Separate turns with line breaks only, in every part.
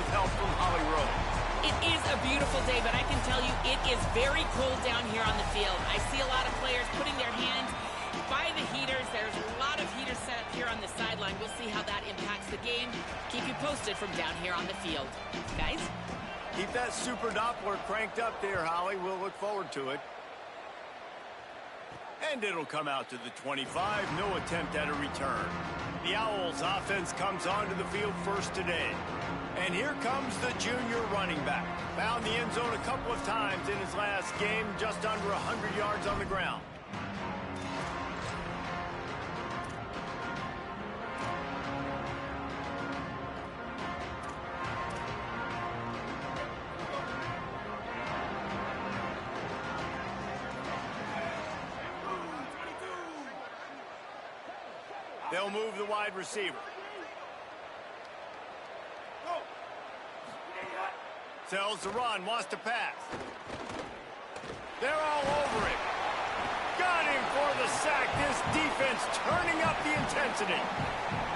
with help from Holly Rowe.
It is a beautiful day, but I can tell you it is very cold down here on the field. I see a lot of players putting their hands by the heaters. There's a lot of heaters set up here on the sideline. We'll see how that impacts the game. Keep you posted from down here on the field. Guys?
Keep that super Doppler cranked up there, Holly. We'll look forward to it. And it'll come out to the 25. No attempt at a return. The Owls offense comes onto the field first today. And here comes the junior running back. Found the end zone a couple of times in his last game, just under 100 yards on the ground. They'll move the wide receiver. Sells the run, wants to pass. They're all over it. Got him for the sack. This defense turning up the intensity.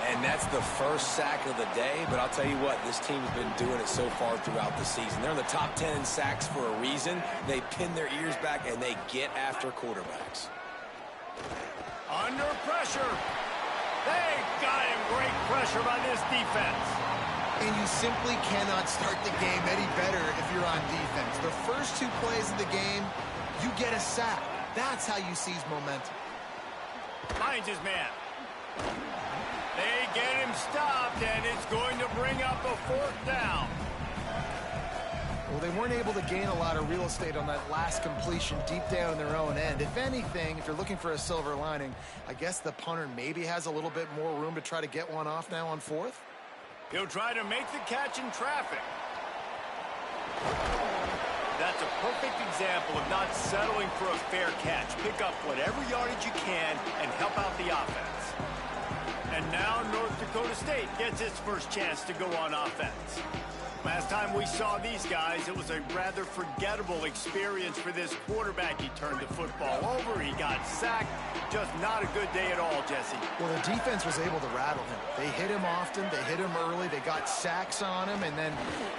And that's the first sack of the day, but I'll tell you what, this team's been doing it so far throughout the season. They're in the top 10 in sacks for a reason. They pin their ears back, and they get after quarterbacks.
Under pressure. They got him. Great pressure by this defense.
And you simply cannot start the game any better if you're on defense. The first two plays of the game, you get a sack. That's how you seize momentum.
Finds his man. They get him stopped, and it's going to bring up a fourth down.
Well, they weren't able to gain a lot of real estate on that last completion deep down in their own end. If anything, if you're looking for a silver lining, I guess the punter maybe has a little bit more room to try to get one off now on fourth.
He'll try to make the catch in traffic. That's a perfect example of not settling for a fair catch. Pick up whatever yardage you can and help out the offense. And now North Dakota State gets its first chance to go on offense. Last time we saw these guys, it was a rather forgettable experience for this quarterback. He turned the football over, he got sacked. Just not a good day at all, Jesse.
Well, the defense was able to rattle him. They hit him often, they hit him early, they got sacks on him, and then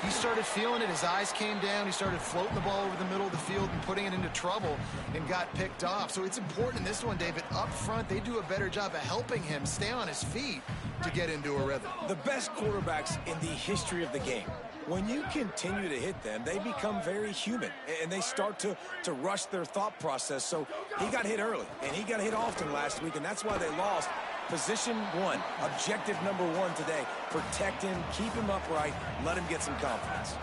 he started feeling it. His eyes came down, he started floating the ball over the middle of the field and putting it into trouble and got picked off. So it's important in this one, David, up front, they do a better job of helping him stay on his feet to get into a rhythm.
The best quarterbacks in the history of the game, when you continue to hit them, they become very human, and they start to rush their thought process. So he got hit early, and he got hit often last week, and that's why they lost. Position one, objective number one today. Protect him, keep him upright, let him get some confidence.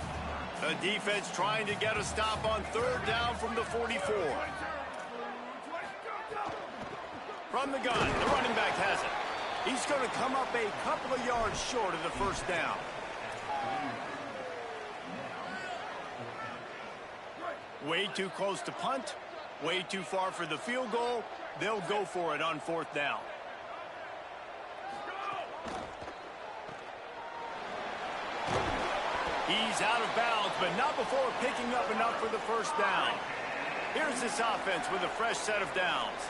The defense trying to get a stop on third down from the 44. From the gun, the running back has it. He's going to come up a couple of yards short of the first down. Way too close to punt, way too far for the field goal. They'll go for it on fourth down. He's out of bounds, but not before picking up enough for the first down. Here's this offense with a fresh set of downs.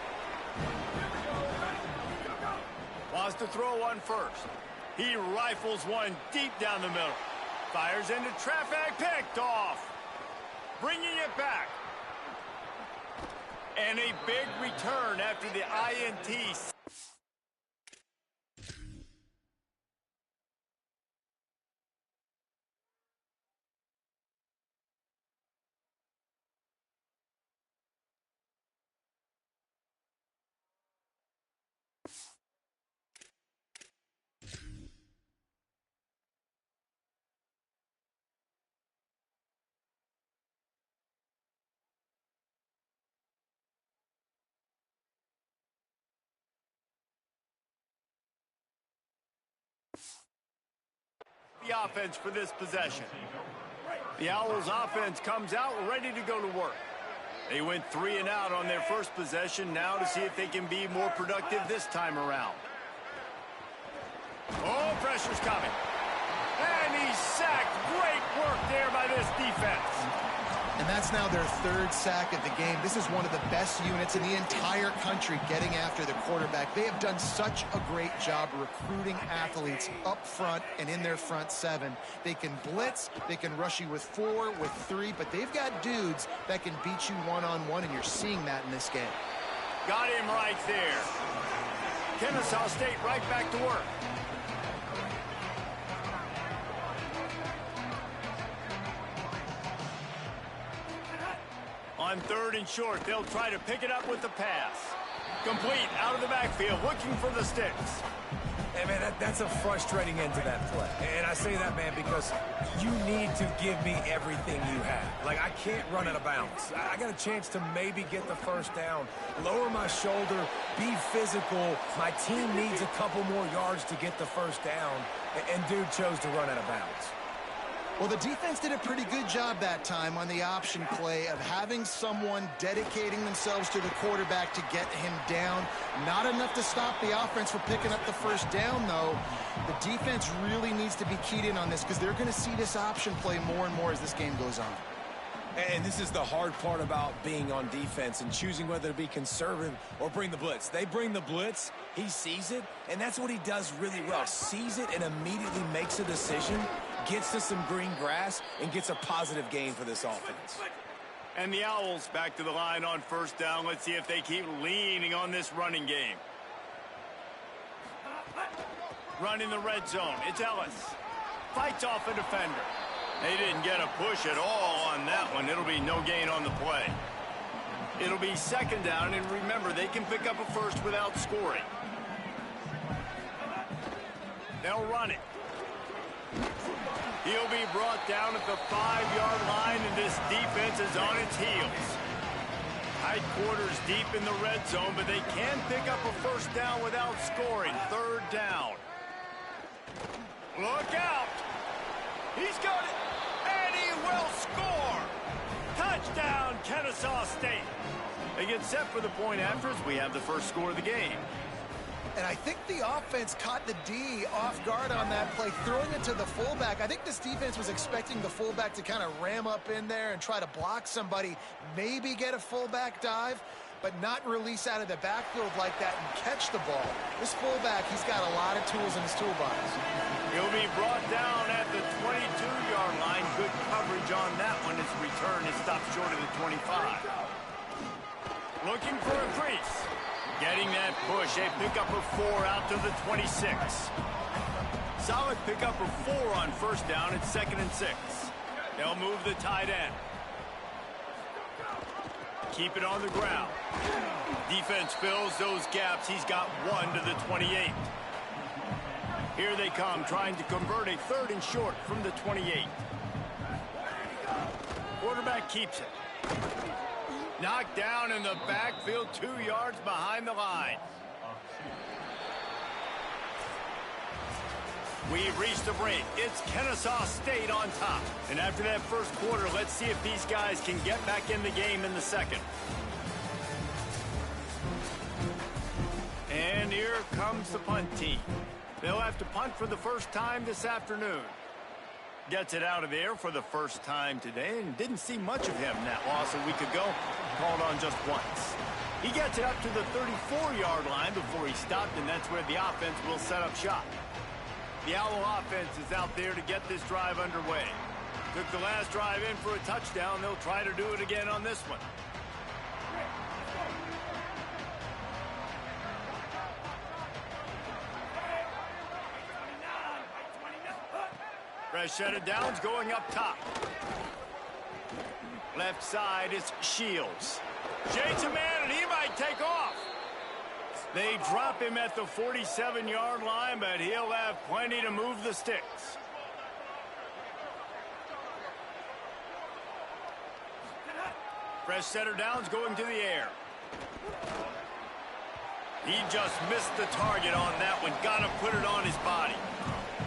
Wants to throw one first. He rifles one deep down the middle. Fires into traffic, picked off. Bringing it back. And a big return after the INT. The offense for this possession. The Owls offense comes out ready to go to work. They went 3 and out on their first possession, now to see if they can be more productive this time around. Oh, pressure's coming. And he's sacked. Great work there by this defense.
And that's now their third sack of the game. This is one of the best units in the entire country getting after the quarterback. They have done such a great job recruiting athletes up front and in their front seven. They can blitz, they can rush you with 4, with 3, but they've got dudes that can beat you one-on-one, and you're seeing that in this game.
Got him right there. Kennesaw State right back to work. On 3rd and short, they'll try to pick it up with the pass. Complete, out of the backfield, looking for the sticks.
Hey, man, that's a frustrating end to that play. And I say that, man, because you need to give me everything you have. Like, I can't run out of bounds. I got a chance to maybe get the first down, lower my shoulder, be physical. My team needs a couple more yards to get the first down, and dude chose to run out of bounds.
Well, the defense did a pretty good job that time on the option play of having someone dedicating themselves to the quarterback to get him down. Not enough to stop the offense from picking up the first down, though. The defense really needs to be keyed in on this because they're going to see this option play more and more as this game goes on.
And this is the hard part about being on defense and choosing whether to be conservative or bring the blitz. They bring the blitz, he sees it, and that's what he does really well. Sees it and immediately makes a decision, gets to some green grass, and gets a positive gain for this offense.
And the Owls back to the line on first down. Let's see if they keep leaning on this running game. Run in the red zone. It's Ellis. Fights off a defender. They didn't get a push at all on that one. It'll be no gain on the play. It'll be 2nd down, and remember, they can pick up a first without scoring. They'll run it. He'll be brought down at the 5-yard line, and this defense is on its heels. Tight quarters deep in the red zone, but they can pick up a first down without scoring. 3rd down. Look out! He's got it, and he will score! Touchdown, Kennesaw State. They get set for the point after as we have the first score of the game.
And I think the offense caught the D off guard on that play, throwing it to the fullback. I think this defense was expecting the fullback to kind of ram up in there and try to block somebody, maybe get a fullback dive, but not release out of the backfield like that and catch the ball. This fullback, he's got a lot of tools in his toolbox.
He'll be brought down at the 22-yard line. Good coverage on that one. His return is stopped short of the 25. Looking for a crease. Getting that push. A pickup of 4 out to the 26. Solid pickup of 4 on first down. It's 2nd and 6. They'll move the tight end. Keep it on the ground. Defense fills those gaps. He's got 1 to the 28. Here they come, trying to convert a 3rd and short from the 28. Quarterback keeps it. Knocked down in the backfield, 2 yards behind the line. We've reached the break. It's Kennesaw State on top. And after that first quarter, let's see if these guys can get back in the game in the second. And here comes the punt team. They'll have to punt for the first time this afternoon. Gets it out of the air for the first time today, and didn't see much of him that loss a week ago. Called on just once. He gets it up to the 34-yard line before he stopped, and that's where the offense will set up shop. The Owl offense is out there to get this drive underway. Took the last drive in for a touchdown. They'll try to do it again on this one. Fresh set of downs going up top. Left side is Shields. Shades a man, and he might take off. They drop him at the 47-yard line, but he'll have plenty to move the sticks. Fresh set of downs going to the air. He just missed the target on that one. Got to put it on his body.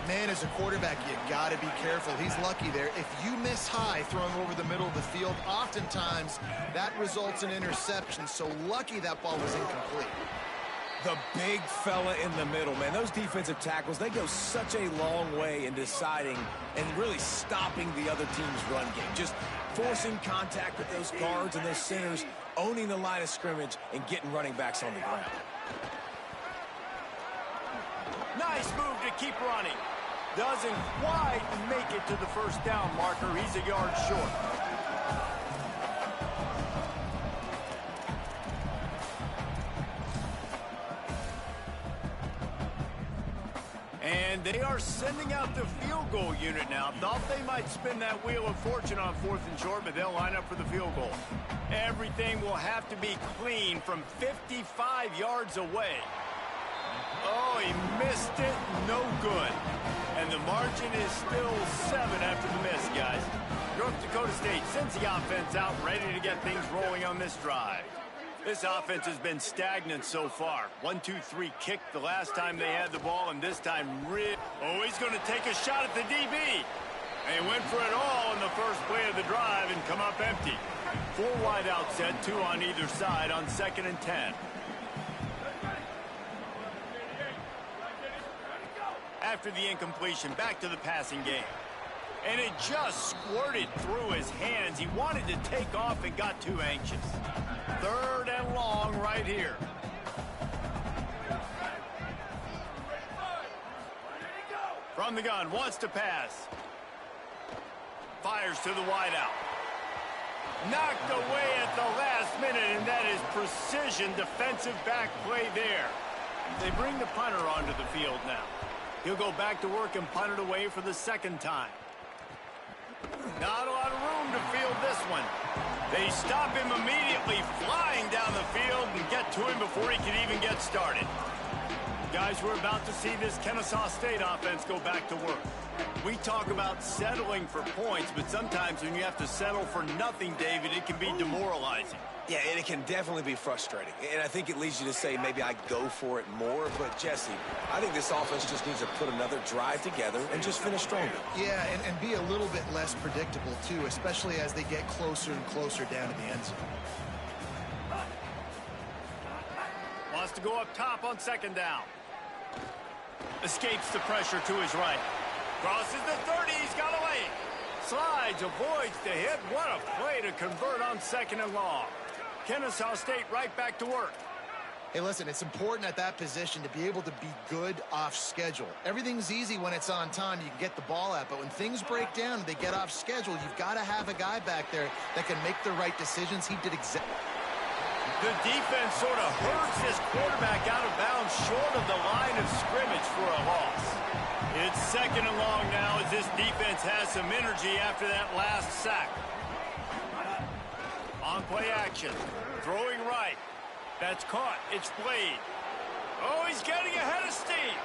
Man, as a quarterback, you got to be careful. He's lucky there. If you miss high throwing over the middle of the field, oftentimes that results in interception. So lucky that ball was incomplete.
The big fella in the middle, man. Those defensive tackles, they go such a long way in deciding and really stopping the other team's run game. Just forcing contact with those guards and those centers, owning the line of scrimmage, and getting running backs on the ground.
Nice move to keep running. Doesn't quite make it to the first down marker. He's a yard short. And they are sending out the field goal unit now. Thought they might spin that wheel of fortune on 4th and short, but they'll line up for the field goal. Everything will have to be clean from 55 yards away. Oh, he missed it. No good. And the margin is still 7 after the miss, guys. North Dakota State sends the offense out, ready to get things rolling on this drive. This offense has been stagnant so far. 1-2-3 kick the last time they had the ball, and this time oh, he's going to take a shot at the DB. They went for it all in the first play of the drive and come up empty. 4 wide out set, 2 on either side on 2nd and 10. After the incompletion, back to the passing game. And it just squirted through his hands. He wanted to take off and got too anxious. 3rd and long right here. From the gun, wants to pass. Fires to the wideout. Knocked away at the last minute, and that is precision defensive back play there. They bring the punter onto the field now. He'll go back to work and punt it away for the 2nd time. Not a lot of room to field this one. They stop him immediately, flying down the field and get to him before he can even get started. Guys, we're about to see this Kennesaw State offense go back to work. We talk about settling for points, but sometimes when you have to settle for nothing, David, it can be demoralizing.
Yeah, and it can definitely be frustrating. And I think it leads you to say maybe I go for it more. But, Jesse, I think this offense just needs to put another drive together and just finish stronger.
Yeah, and be a little bit less predictable, too, especially as they get closer and closer down to the end zone.
Wants to go up top on 2nd down. Escapes the pressure to his right. Crosses the 30, he's got away. Slides, avoids the hit. What a play to convert on 2nd and long. Kennesaw State right back to work.
Hey, listen, it's important at that position to be able to be good off schedule. Everything's easy when it's on time. You can get the ball out, but when things break down and they get off schedule, you've got to have a guy back there that can make the right decisions. He did exactly.
The defense sort of hurts his quarterback out of bounds short of the line of scrimmage for a loss. It's 2nd and long now as this defense has some energy after that last sack. On play action. Throwing right. That's caught. It's played. Oh, he's getting ahead of steam.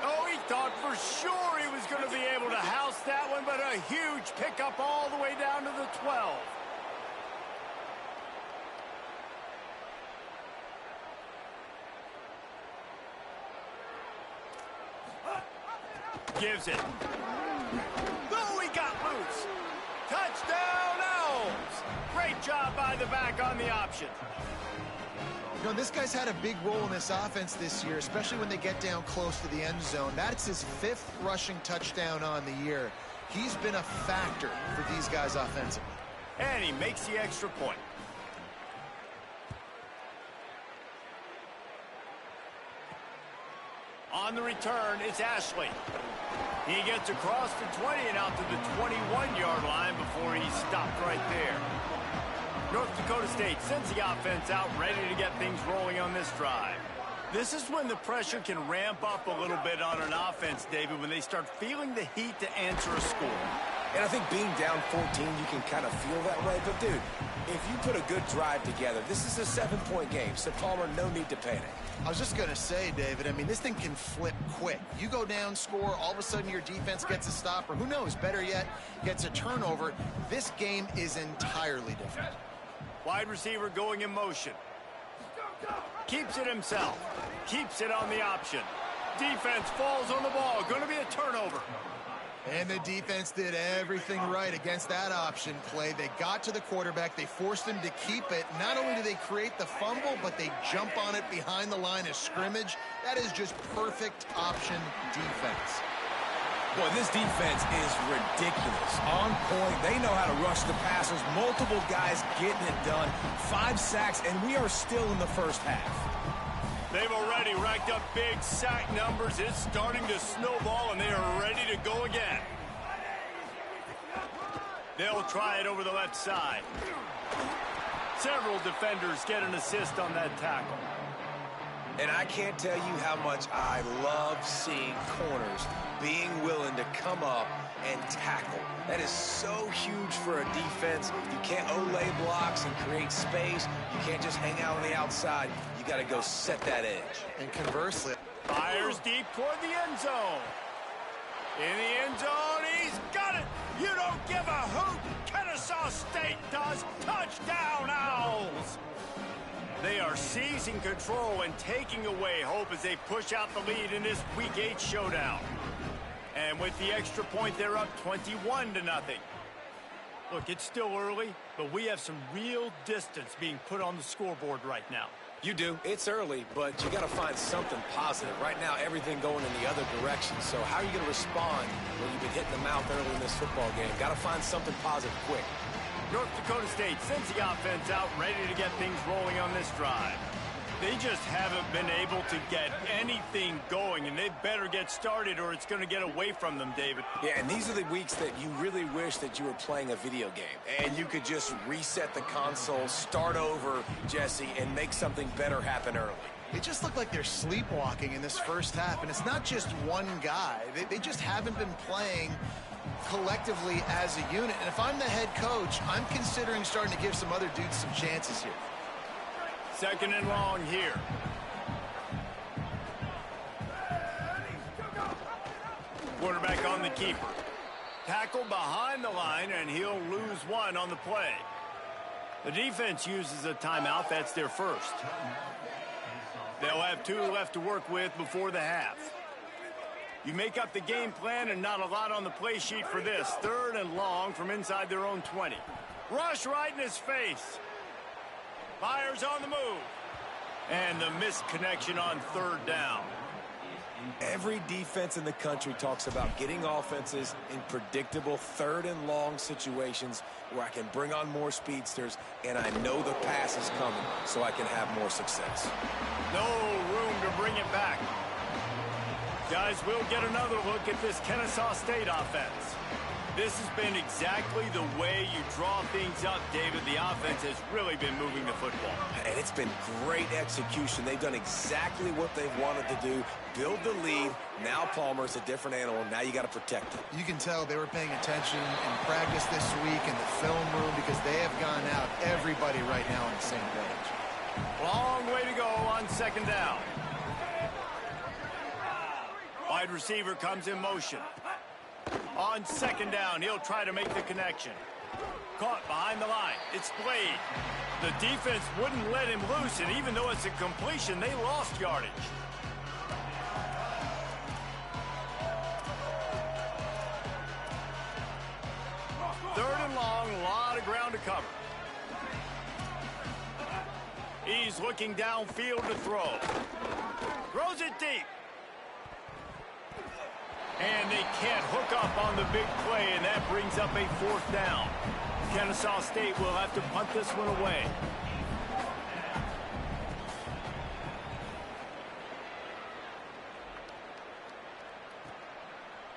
Oh, he thought for sure he was going to be able to house that one, but a huge pickup all the way down to the 12. Gives it. Oh, he got loose. Touchdown, Elms. Great job by the back on the option.
You know, this guy's had a big role in this offense this year, especially when they get down close to the end zone. That's his 5th rushing touchdown on the year. He's been a factor for these guys offensively.
And he makes the extra point. On the return, it's Ashley. He gets across the 20 and out to the 21-yard line before he's stopped right there. North Dakota State sends the offense out, ready to get things rolling on this drive. This is when the pressure can ramp up a little bit on an offense, David, when they start feeling the heat to answer a score.
And I think being down 14, you can kind of feel that way. But, dude, if you put a good drive together, this is a 7-point game. So, Palmer, no need to panic.
I was just going to say, David, I mean, this thing can flip quick. You go down, score, all of a sudden your defense gets a stop, or who knows, better yet, gets a turnover. This game is entirely different.
Wide receiver going in motion. Keeps it himself. Keeps it on the option. Defense falls on the ball. Going to be a turnover.
And the defense did everything right against that option play. They got to the quarterback. They forced him to keep it. Not only do they create the fumble, but they jump on it behind the line of scrimmage. That is just perfect option defense.
Boy, this defense is ridiculous. On point. They know how to rush the passers. Multiple guys getting it done. 5 sacks, and we are still in the first half.
They've already racked up big sack numbers. It's starting to snowball, and they are ready to go again. They'll try it over the left side. Several defenders get an assist on that tackle.
And I can't tell you how much I love seeing corners being willing to come up and tackle. That is so huge for a defense. You can't Olay blocks and create space. You can't just hang out on the outside. You got to go set that edge.
And conversely,
Fires deep toward the end zone. In the end zone, he's got it. You don't give a hoot. Kennesaw State does. Touchdown, Owls. They are seizing control and taking away hope as they push out the lead in this Week 8 showdown. And with the extra point, they're up 21-0. Look, it's still early, but we have some real distance being put on the scoreboard right now.
You do. It's early, but you got to find something positive. Right now, everything going in the other direction. So how are you going to respond when you've been hitting the mouth early in this football game? Got to find something positive quick.
North Dakota State sends the offense out, ready to get things rolling on this drive. They just haven't been able to get anything going, and they better get started or it's going to get away from them, David.
Yeah, and these are the weeks that you really wish that you were playing a video game and you could just reset the console, start over, Jesse, and make something better happen early.
they just look like they're sleepwalking in this first half, and it's not just one guy. They just haven't been playing collectively as a unit. And if I'm the head coach, I'm considering starting to give some other dudes some chances here.
2nd and long here. Quarterback on the keeper. Tackle behind the line, and he'll lose one on the play. The defense uses a timeout. That's their first. They'll have 2 left to work with before the half. You make up the game plan and not a lot on the play sheet for this. 3rd and long from inside their own 20. Rush right in his face. Fires on the move. And the missed connection on 3rd down.
Every defense in the country talks about getting offenses in predictable 3rd and long situations where I can bring on more speedsters and I know the pass is coming so I can have more success.
No room to bring it back. Guys, we'll get another look at this Kennesaw State offense. This has been exactly the way you draw things up, David. The offense has really been moving the football.
And it's been great execution. They've done exactly what they've wanted to do. Build the lead. Now Palmer's a different animal. Now you got to protect him.
You can tell they were paying attention in practice this week in the film room because they have gone out, everybody right now on the same page.
Long way to go on 2nd down. Wide receiver comes in motion. On 2nd down, he'll try to make the connection. Caught behind the line. It's Blade. The defense wouldn't let him loose, and even though it's a completion, they lost yardage. Third and long, a lot of ground to cover. He's looking downfield to throw. Throws it deep. And they can't hook up on the big play, and that brings up a 4th down. Kennesaw State will have to punt this one away.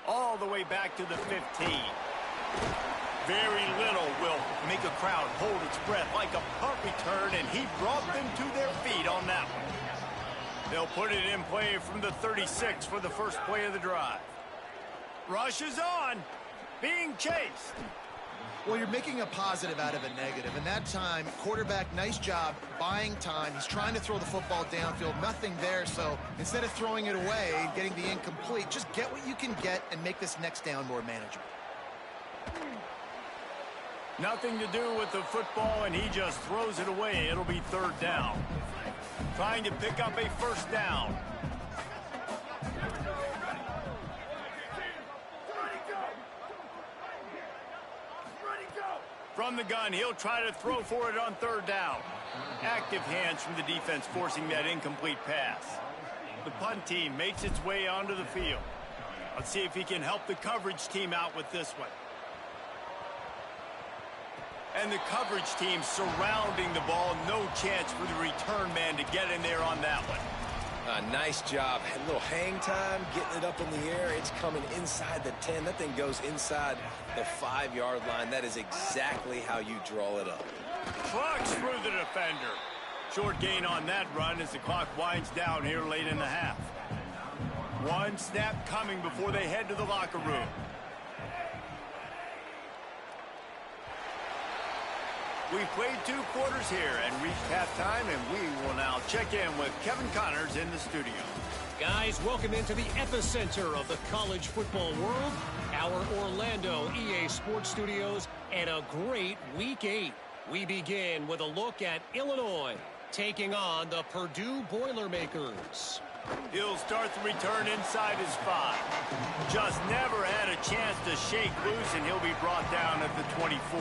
All the way back to the 15. Very little will make a crowd hold its breath like a punt return, and he brought them to their feet on that one. They'll put it in play from the 36 for the first play of the drive. Rush is on, being chased.
Well, you're making a positive out of a negative, and that time, quarterback, nice job buying time. He's trying to throw the football downfield, nothing there, so instead of throwing it away and getting the incomplete, just get what you can get and make this next down more manageable.
Nothing to do with the football, and he just throws it away. It'll be 3rd down. Trying to pick up a 1st down. From the gun, he'll try to throw for it on third down. Active hands from the defense forcing that incomplete pass. The punt team makes its way onto the field. Let's see if he can help the coverage team out with this one. And the coverage team surrounding the ball. No chance for the return man to get in there on that one.
Nice job. A little hang time, getting it up in the air. It's coming inside the 10. That thing goes inside the 5-yard line. That is exactly how you draw it up.
Trucks through the defender. Short gain on that run as the clock winds down here late in the half. One snap coming before they head to the locker room. We've played 2 quarters here and reached halftime, and we will now check in with Kevin Connors in the studio.
Guys, welcome into the epicenter of the college football world, our Orlando EA Sports Studios, and a great Week 8. We begin with a look at Illinois, taking on the Purdue Boilermakers.
He'll start the return inside his 5. Just never had a chance to shake loose, and he'll be brought down at the 24.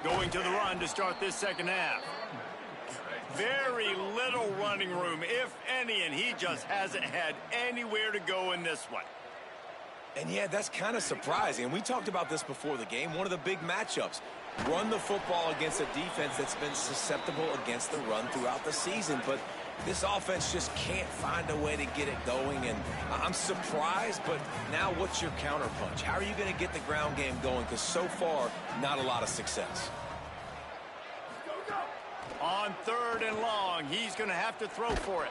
Going to the run to start this second half. Very little running room, if any, and he just hasn't had anywhere to go in this one.
And yeah, that's kind of surprising. We talked about this before the game. One of the big matchups. Run the football against a defense that's been susceptible against the run throughout the season. But this offense just can't find a way to get it going. And I'm surprised, but now what's your counterpunch? How are you going to get the ground game going? Because so far, not a lot of success.
On 3rd and long, he's going to have to throw for it.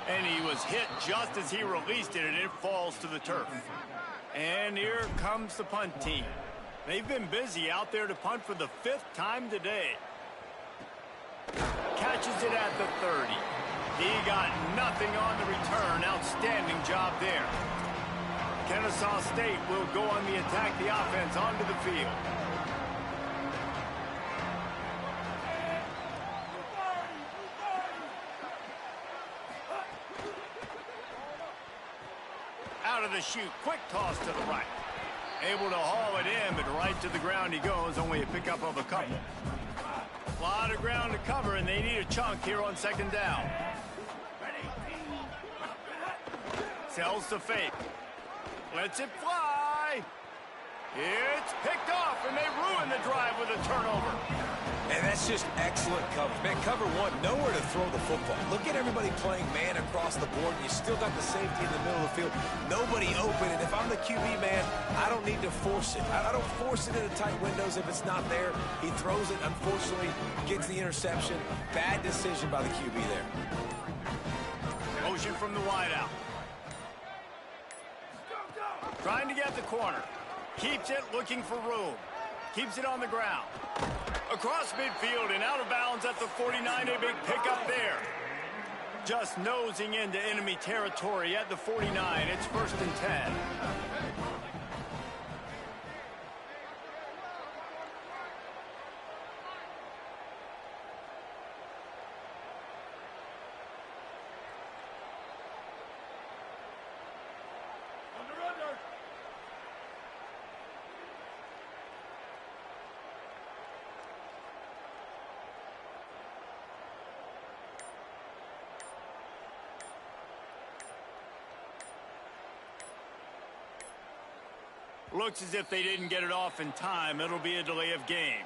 And he was hit just as he released it, and it falls to the turf. And here comes the punt team. They've been busy out there to punt for the 5th time today. Catches it at the 30. He got nothing on the return. Outstanding job there. Kennesaw State will go on the attack, the offense onto the field. Out of the chute, quick toss to the right. Able to haul it in, but right to the ground he goes, only a pickup of a couple. A lot of ground to cover, and they need a chunk here on 2nd down. Sells to fake. Lets it fly. It's picked off, and they ruin the drive with a turnover.
And that's just excellent coverage. Man, cover 1, nowhere to throw the football. Look at everybody playing man across the board, and you still got the safety in the middle of the field. Nobody open, and if I'm the QB man, I don't need to force it. I don't force it into tight windows if it's not there. He throws it, unfortunately, gets the interception. Bad decision by the QB there.
Motion from the wideout. Trying to get the corner. Keeps it, looking for room. Keeps it on the ground. Across midfield and out of bounds at the 49. A big pickup there. Just nosing into enemy territory at the 49. It's 1st and 10. Looks as if they didn't get it off in time. It'll be a delay of game.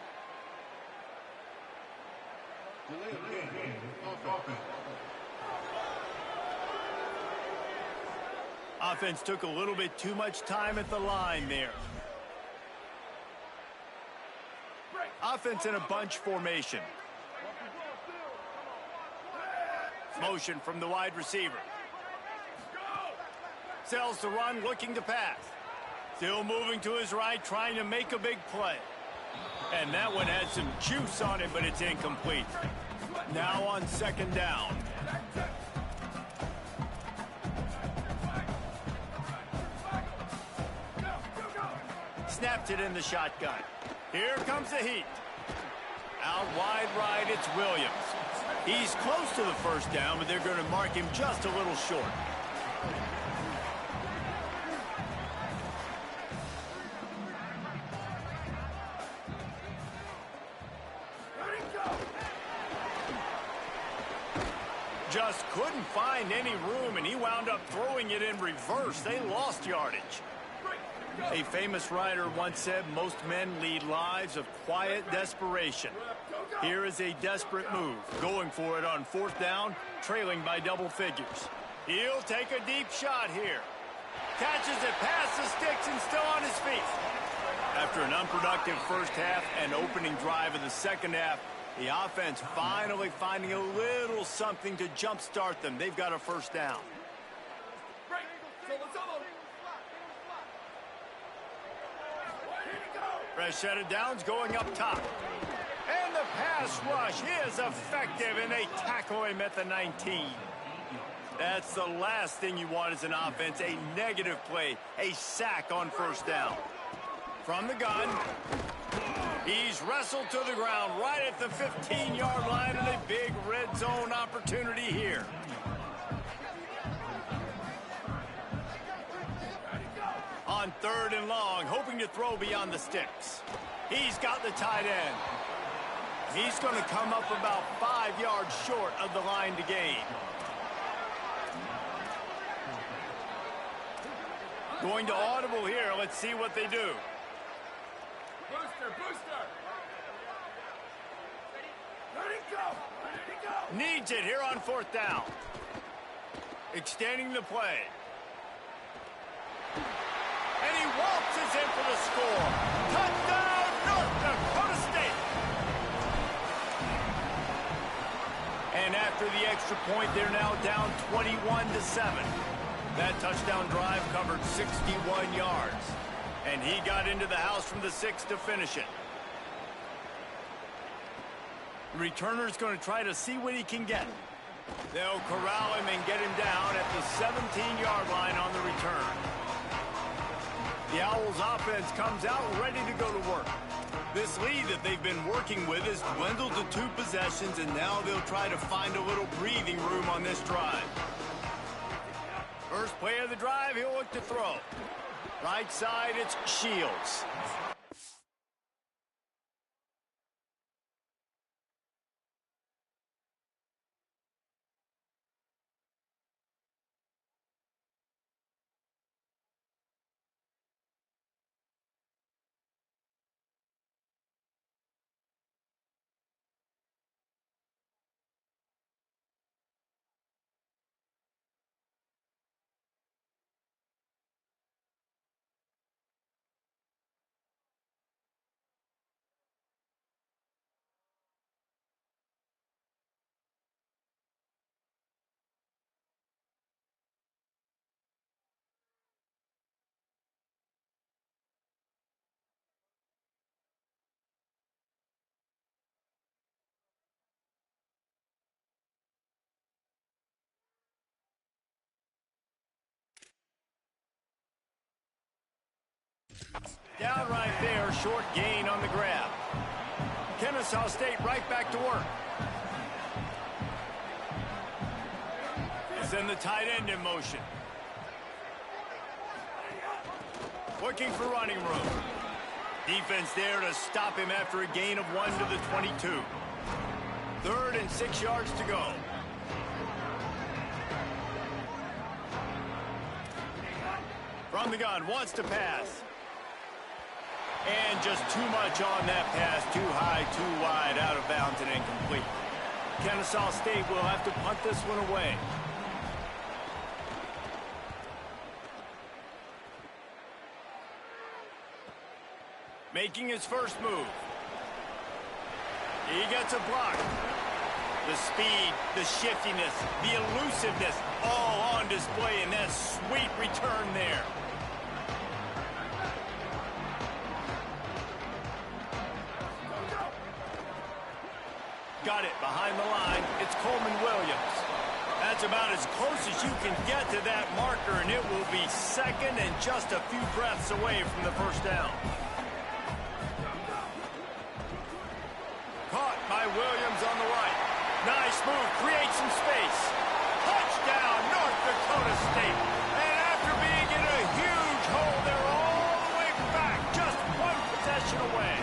Offense took a little bit too much time at the line there. Offense in a bunch formation. Motion from the wide receiver. Sells the run, looking to pass. Still moving to his right, trying to make a big play. And that one had some juice on it, but it's incomplete. Now on 2nd down. Snapped it in the shotgun. Here comes the heat. Out wide right, it's Williams. He's close to the 1st down, but they're going to mark him just a little short. just couldn't find any room, and he wound up throwing it in reverse. They lost yardage. A famous writer once said most men lead lives of quiet desperation. Here is a desperate move, going for it on 4th down, trailing by double figures. He'll take a deep shot here. Catches it past the sticks and still on his feet. After an unproductive first half and opening drive of the second half, the offense finally finding a little something to jumpstart them. They've got a first down. Fresh set of downs going up top. And the pass rush is effective, and they tackle him at the 19. That's the last thing you want as an offense, a negative play, a sack on first down. From the gun, he's wrestled to the ground right at the 15-yard line, and a big red zone opportunity here. On 3rd and long, hoping to throw beyond the sticks. He's got the tight end. He's going to come up about 5 yards short of the line to gain. Going to audible here. Let's see what they do.
Booster. Let it go.
Needs it here on 4th down. Extending the play. And he waltzes in for the score. Touchdown, North Dakota State. And after the extra point, they're now down 21-7. That touchdown drive covered 61 yards. And he got into the house from the 6 to finish it. The returner's going to try to see what he can get. They'll corral him and get him down at the 17-yard line on the return. The Owls offense comes out ready to go to work. This lead that they've been working with has dwindled to 2 possessions, and now they'll try to find a little breathing room on this drive. First play of the drive, he'll look to throw. Right side, it's Shields. Down right there, short gain on the grab. Kennesaw State right back to work. Send the tight end in motion. Looking for running room. Defense there to stop him after a gain of 1 to the 22. 3rd and 6 yards to go. From the gun, wants to pass. And just too much on that pass. Too high, too wide, out of bounds and incomplete. Kennesaw State will have to punt this one away. Making his first move. He gets a block. The speed, the shiftiness, the elusiveness, all on display in that sweet return there. Got it behind the line. It's Coleman Williams. That's about as close as you can get to that marker, and it will be 2nd and just a few breaths away from the first down. Caught by Williams on the right. Nice move, creates some space. Touchdown, North Dakota State. And after being in a huge hole, they're all the way back, just 1 possession away.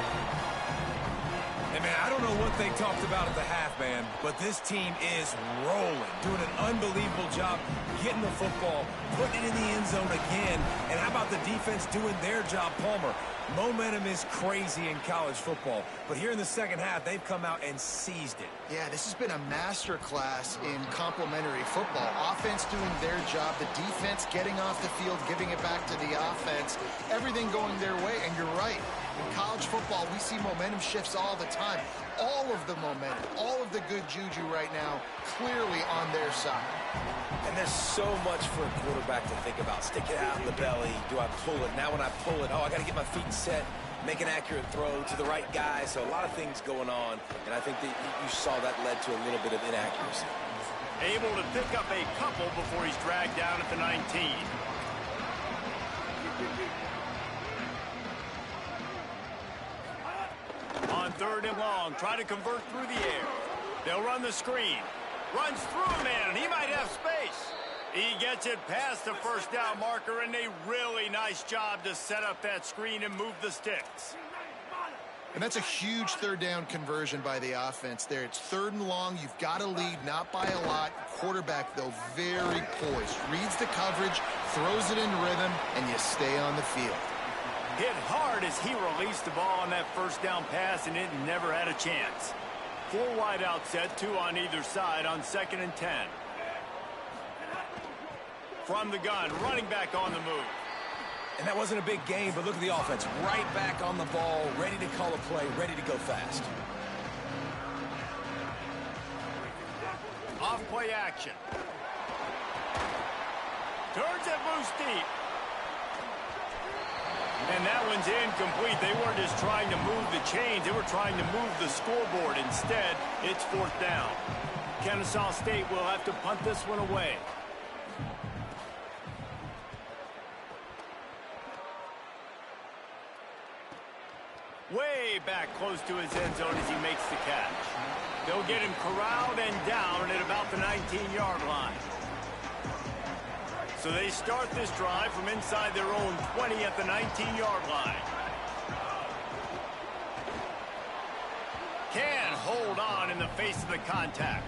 Hey, man, I don't know what they being talked about at the half, man, but this team is rolling, doing an unbelievable job getting the football, putting it in the end zone again, and how about the defense doing their job, Palmer? Momentum is crazy in college football, but here in the second half, they've come out and seized it.
Yeah, this has been a masterclass in complementary football. Offense doing their job, the defense getting off the field, giving it back to the offense, everything going their way, and you're right. In college football, we see momentum shifts all the time. All of the momentum, all of the good juju right now, clearly on their side.
And there's so much for a quarterback to think about. Stick it out in the belly. Do I pull it? Now when I pull it, oh, I got to get my feet set, make an accurate throw to the right guy. So a lot of things going on, and I think that you saw that led to a little bit of inaccuracy.
Able to pick up a couple before he's dragged down at the 19. On 3rd and long, try to convert through the air. They'll run the screen. Runs through a man, and he might have space. He gets it past the first down marker, and a really nice job to set up that screen and move the sticks.
And that's a huge 3rd down conversion by the offense there. It's 3rd and long. You've got to lead, not by a lot. Quarterback, though, very poised. Reads the coverage, throws it in rhythm, and you stay on the field.
Hit hard as he released the ball on that first down pass, and it never had a chance. 4 wide out set, 2 on either side on 2nd and 10. From the gun, running back on the move.
And that wasn't a big game, but look at the offense. Right back on the ball, ready to call a play, ready to go fast.
Off play action. Turns it loose deep. And that one's incomplete. They weren't just trying to move the chains. They were trying to move the scoreboard. Instead, it's 4th down. Kennesaw State will have to punt this one away. Way back close to his end zone as he makes the catch. They'll get him corralled and down at about the 19-yard line. So they start this drive from inside their own 20 at the 19-yard line. Can hold on in the face of the contact.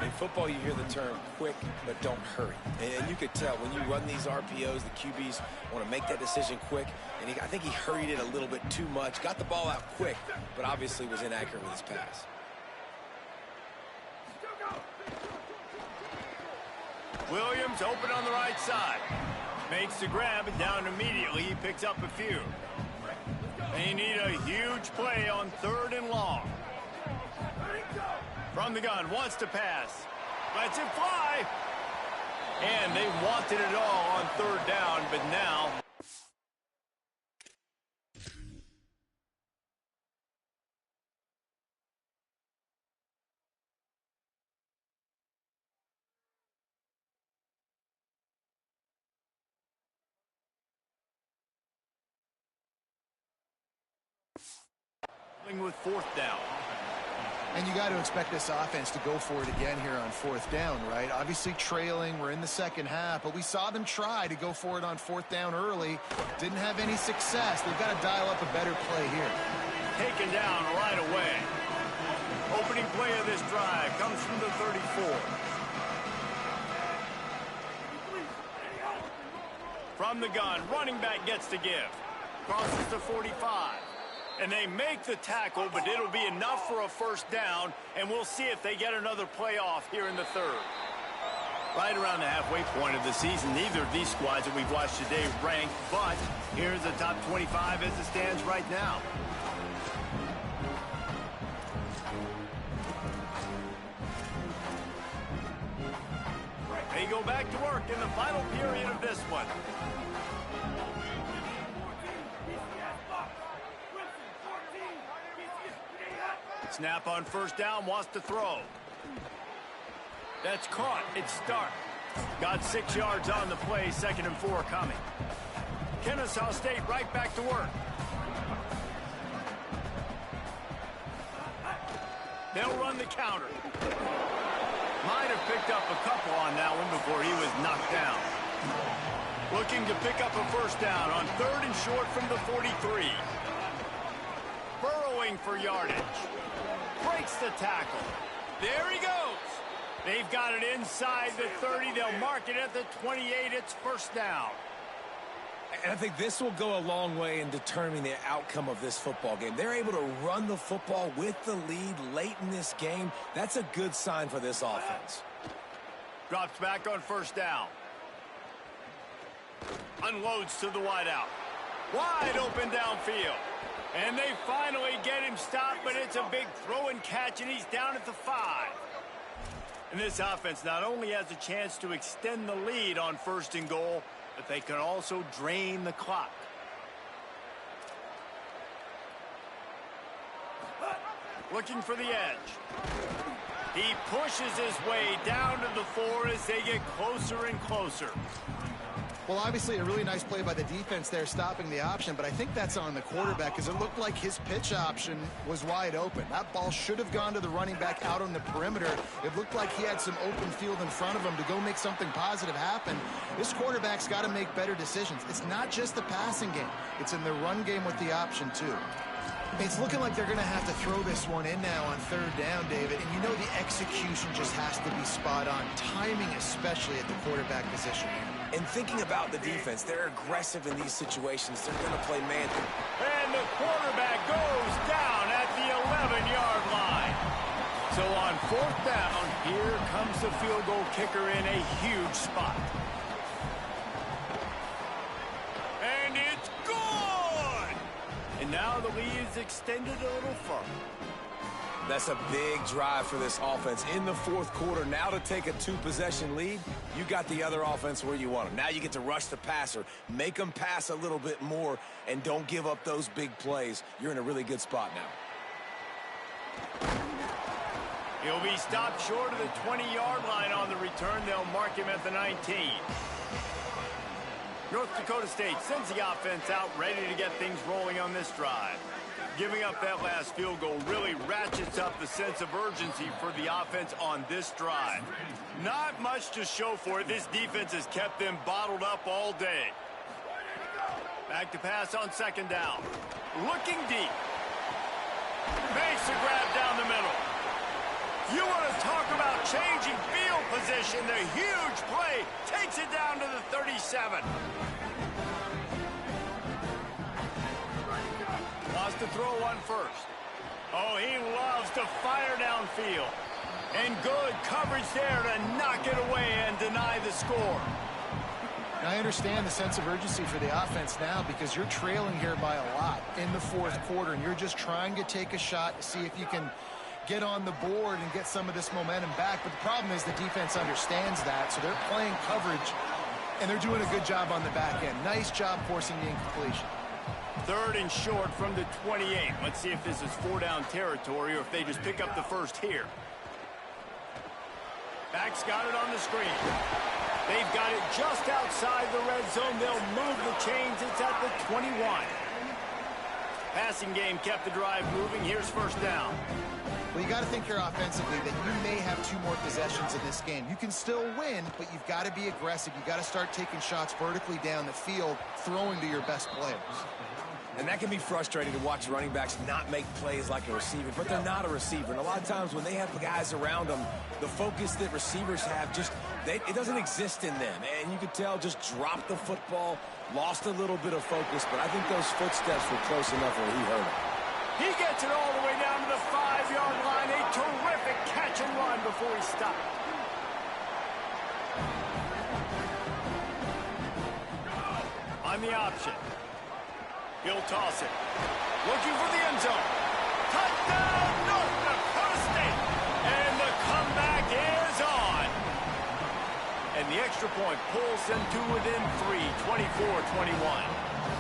In football, you hear the term quick, but don't hurry. And you could tell when you run these RPOs, the QBs want to make that decision quick. And I think he hurried it a little bit too much. Got the ball out quick, but obviously was inaccurate with his pass.
Williams open on the right side. Makes the grab and down immediately. He picks up a few. They need a huge play on 3rd and long. From the gun, wants to pass. Lets it fly. And they wanted it all on 3rd down, but now... with 4th down.
And you got to expect this offense to go for it again here on 4th down, right? Obviously trailing, we're in the second half, but we saw them try to go for it on 4th down early. Didn't have any success. They've got to dial up a better play here.
Taken down right away. Opening play of this drive comes from the 34. From the gun, running back gets to give. Crosses to 45. And they make the tackle, but it'll be enough for a 1st down, and we'll see if they get another play off here in the 3rd. Right around the halfway point of the season, neither of these squads that we've watched today rank, but here's the top 25 as it stands right now. They go back to work in the final period of this one. Snap on 1st down, wants to throw. That's caught. It's Stark. Got 6 yards on the play, 2nd and 4 coming. Kennesaw State right back to work. They'll run the counter. Might have picked up a couple on that one before he was knocked down. Looking to pick up a 1st down on 3rd and short from the 43. Burrowing going for yardage. Breaks the tackle. There he goes. They've got it inside the 30. They'll mark it at the 28. It's first down.
And I think this will go a long way in determining the outcome of this football game. They're able to run the football with the lead late in this game. That's a good sign for this offense.
Drops back on first down. Unloads to the wideout. Wide open downfield. And they finally get him stopped, but it's a big throw and catch, and he's down at the 5. And this offense not only has a chance to extend the lead on first and goal, but they can also drain the clock. Looking for the edge. He pushes his way down to the 4 as they get closer and closer.
Well, obviously a really nice play by the defense there stopping the option, but I think that's on the quarterback because it looked like his pitch option was wide open. That ball should have gone to the running back out on the perimeter. It looked like he had some open field in front of him to go make something positive happen. This quarterback's got to make better decisions. It's not just the passing game. It's in the run game with the option, too. It's looking like they're going to have to throw this one in now on third down, David. And you know the execution just has to be spot on. Timing especially at the quarterback position.
And thinking about the defense, they're aggressive in these situations. They're going to play man.
And the quarterback goes down at the 11-yard line. So on fourth down, here comes the field goal kicker in a huge spot. And it's good! And now the lead is extended a little further.
That's a big drive for this offense in the fourth quarter. Now to take a 2-possession lead, you got the other offense where you want them. Now you get to rush the passer, make them pass a little bit more, and don't give up those big plays. You're in a really good spot now.
He'll be stopped short of the 20-yard line on the return. They'll mark him at the 19. North Dakota State sends the offense out ready to get things rolling on this drive. Giving up that last field goal really ratchets up the sense of urgency for the offense on this drive. Not much to show for it. This defense has kept them bottled up all day. Back to pass on second down. Looking deep. Makes a grab down the middle. You want to talk about changing field position. The huge play takes it down to the 37. Lost to throw one first. Oh, he loves to fire downfield. And good coverage there to knock it away and deny the score.
And I understand the sense of urgency for the offense now because you're trailing here by a lot in the fourth quarter, and you're just trying to take a shot to see if you can get on the board and get some of this momentum back. But the problem is the defense understands that, so they're playing coverage, and they're doing a good job on the back end. Nice job forcing the incompletion.
Third and short from the 28. Let's see if this is 4-down territory or if they just pick up the first here. Back's got it on the screen. They've got it just outside the red zone. They'll move the chains. It's at the 21. Passing game kept the drive moving. Here's first down.
Well, you got to think here offensively that you may have 2 more possessions in this game. You can still win, but you've got to be aggressive. You got to start taking shots vertically down the field, throwing to your best players.
And that can be frustrating to watch running backs not make plays like a receiver, but they're not a receiver. And a lot of times when they have guys around them, the focus that receivers have it doesn't exist in them. And you could tell just dropped the football, lost a little bit of focus, but I think those footsteps were close enough where he heard it.
He gets it all the way down to the 5-yard line. A terrific catch and run before he stopped. On the option. He'll toss it. Looking for the end zone. Touchdown, North Dakota State. And the comeback is on. And the extra point pulls them to within 3, 24-21.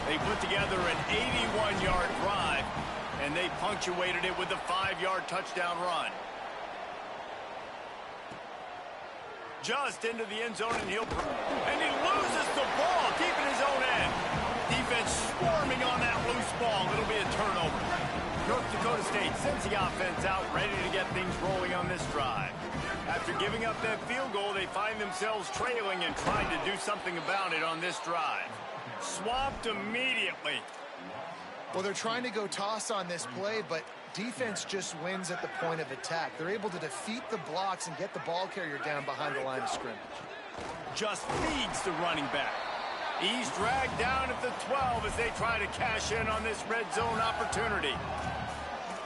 They put together an 81-yard drive, and they punctuated it with a 5-yard touchdown run. Just into the end zone, and he loses the ball deep in his own end. Defense swarming on that loose ball. It'll be a turnover. North Dakota State sends the offense out, ready to get things rolling on this drive. After giving up that field goal, they find themselves trailing and trying to do something about it on this drive. Swamped immediately.
Well, they're trying to go toss on this play, but Defense just wins at the point of attack. They're able to defeat the blocks and get the ball carrier down behind the line of scrimmage.
Just feeds the running back. He's dragged down at the 12 as they try to cash in on this red zone opportunity.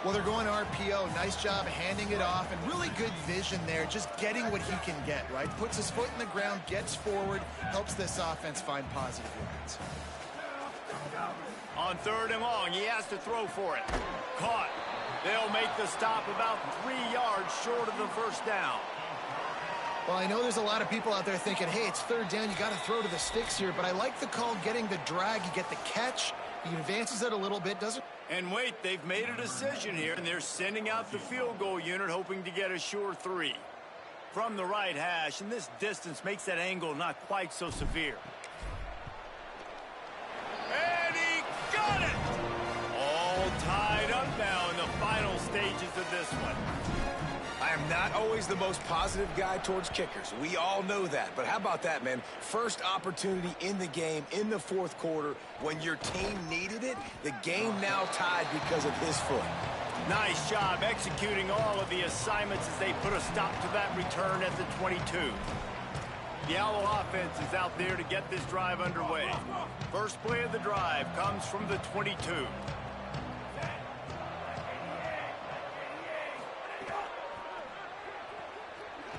Well, they're going to RPO. Nice job handing it off, and really good vision there, just getting what he can get, right? Puts his foot in the ground, gets forward, helps this offense find positive yards.
On 3rd and long, he has to throw for it. Caught. They'll make the stop about 3 yards short of the first down.
Well, I know there's a lot of people out there thinking, hey, it's 3rd down, you got to throw to the sticks here, but I like the call getting the drag, you get the catch, he advances it a little bit, doesn't...
And wait, they've made a decision here, and they're sending out the field goal unit, hoping to get a sure 3. From the right hash, and this distance makes that angle not quite so severe. And he got it! All tied up now in the final stages of this one.
I am not always the most positive guy towards kickers. We all know that. But how about that, man? First opportunity in the game, in the 4th quarter, when your team needed it, the game now tied because of his foot.
Nice job executing all of the assignments as they put a stop to that return at the 22. The Owl offense is out there to get this drive underway. First play of the drive comes from the 22.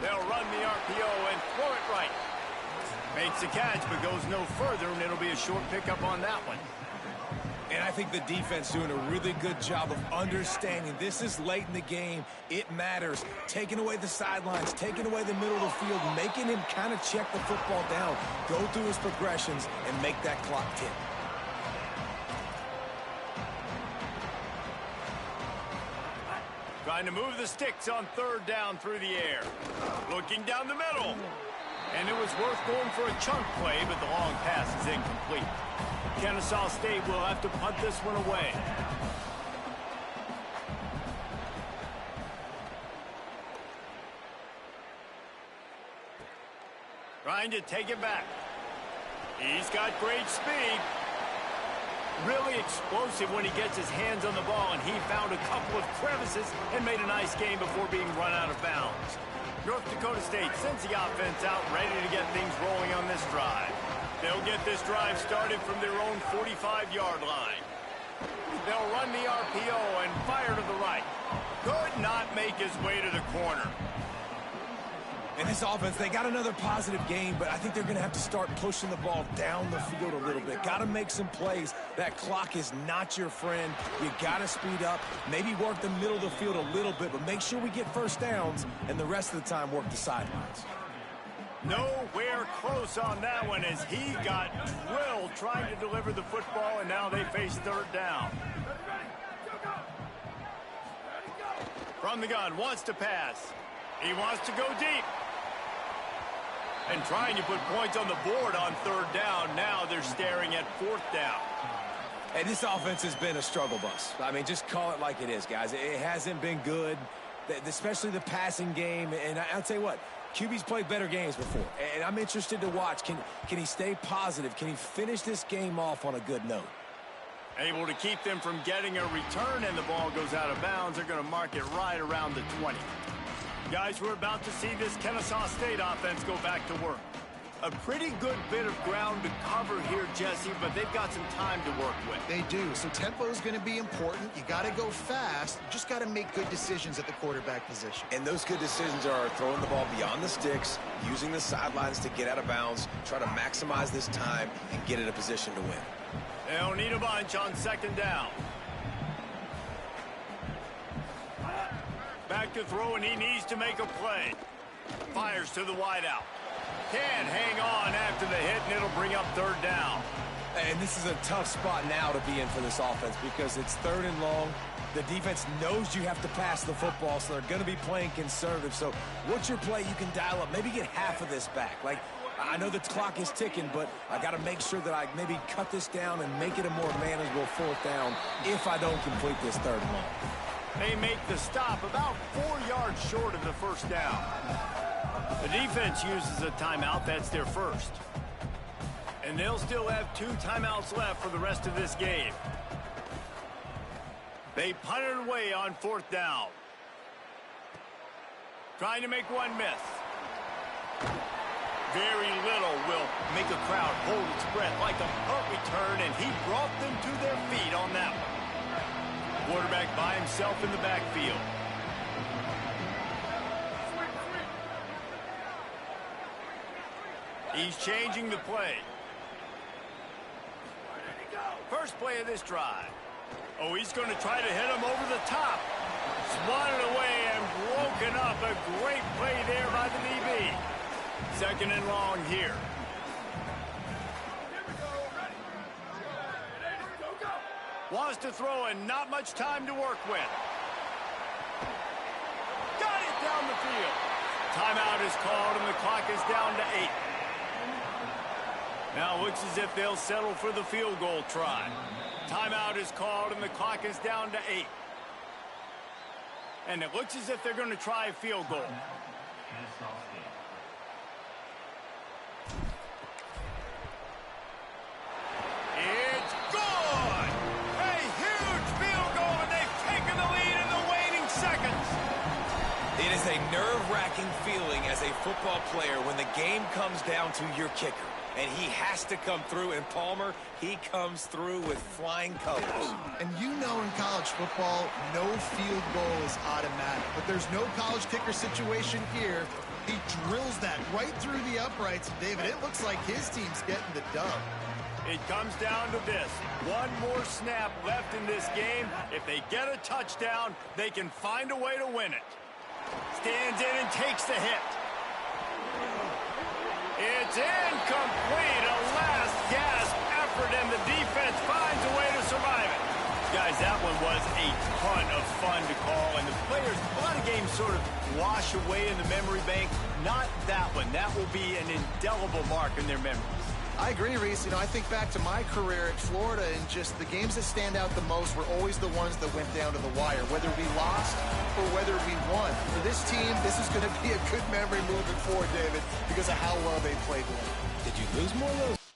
They'll run the RPO and throw it right. Makes the catch, but goes no further, and it'll be a short pickup on that one.
And I think the defense doing a really good job of understanding this is late in the game. It matters. Taking away the sidelines, taking away the middle of the field, making him kind of check the football down, go through his progressions, and make that clock tick.
Trying to move the sticks on 3rd down through the air. Looking down the middle. And it was worth going for a chunk play, but the long pass is incomplete. Kennesaw State will have to punt this one away. Trying to take it back. He's got great speed. Really explosive when he gets his hands on the ball, and he found a couple of crevices and made a nice game before being run out of bounds. North Dakota State sends the offense out, ready to get things rolling on this drive. They'll get this drive started from their own 45-yard line. They'll run the RPO and fire to the right. Could not make his way to the corner.
And this offense, they got another positive game, but I think they're going to have to start pushing the ball down the field a little bit. Got to make some plays. That clock is not your friend. You got to speed up, maybe work the middle of the field a little bit, but make sure we get first downs, and the rest of the time work the sidelines.
Nowhere close on that one as he got drilled trying to deliver the football, and now they face 3rd down. From the gun, wants to pass. He wants to go deep. And trying to put points on the board on 3rd down. Now they're staring at 4th down.
And this offense has been a struggle bus. I mean, just call it like it is, guys. It hasn't been good, especially the passing game. And I'll tell you what, QB's played better games before. And I'm interested to watch. Can he stay positive? Can he finish this game off on a good note?
Able to keep them from getting a return, and the ball goes out of bounds. They're going to mark it right around the 20. Guys, we're about to see this Kennesaw State offense go back to work. A pretty good bit of ground to cover here, Jesse, but they've got some time to work with.
They do, so tempo is going to be important. You got to go fast. You just got to make good decisions at the quarterback position.
And those good decisions are throwing the ball beyond the sticks, using the sidelines to get out of bounds, try to maximize this time, and get in a position to win.
They'll need a bunch on 2nd down. Back to throw, and he needs to make a play. Fires to the wideout. Can't hang on after the hit, and it'll bring up 3rd down.
And this is a tough spot now to be in for this offense because it's 3rd and long. The defense knows you have to pass the football, so they're going to be playing conservative. So what's your play you can dial up? Maybe get half of this back. Like, I know the clock is ticking, but I got to make sure that I maybe cut this down and make it a more manageable 4th down if I don't complete this 3rd and long.
They make the stop about 4 yards short of the 1st down. The defense uses a timeout. That's their first. And they'll still have 2 timeouts left for the rest of this game. They punt it away on 4th down. Trying to make one miss. Very little will make a crowd hold its breath like a punt return, and he brought them to their feet on that one. Quarterback by himself in the backfield. He's changing the play. First play of this drive. Oh, he's going to try to hit him over the top. Swatted away and broken up. A great play there by the DB. 2nd and long here. Wants to throw and not much time to work with. Got it down the field. Timeout is called and the clock is down to 8. Now looks as if they'll settle for the field goal try. Timeout is called and the clock is down to 8. And it looks as if they're going to try a field goal. It's good! A huge field goal, and they've taken the lead in the waning seconds.
It is a nerve-wracking feeling as a football player when the game comes down to your kicker. And he has to come through, and Palmer, he comes through with flying colors.
And you know in college football, no field goal is automatic. But there's no college kicker situation here. He drills that right through the uprights. And David, it looks like his team's getting the dub.
It comes down to this. One more snap left in this game. If they get a touchdown, they can find a way to win it. Stands in and takes the hit. It's incomplete. A last gasp effort, and the defense finds a way to survive it. Guys, that one was a ton of fun to call, and the players, a lot of games sort of wash away in the memory bank. Not that one. That will be an indelible mark in their memories.
I agree, Reese. You know, I think back to my career at Florida, and just the games that stand out the most were always the ones that went down to the wire, whether we lost or whether we won. For this team, this is going to be a good memory moving forward, David, because of how well they played.
Did you lose more of those?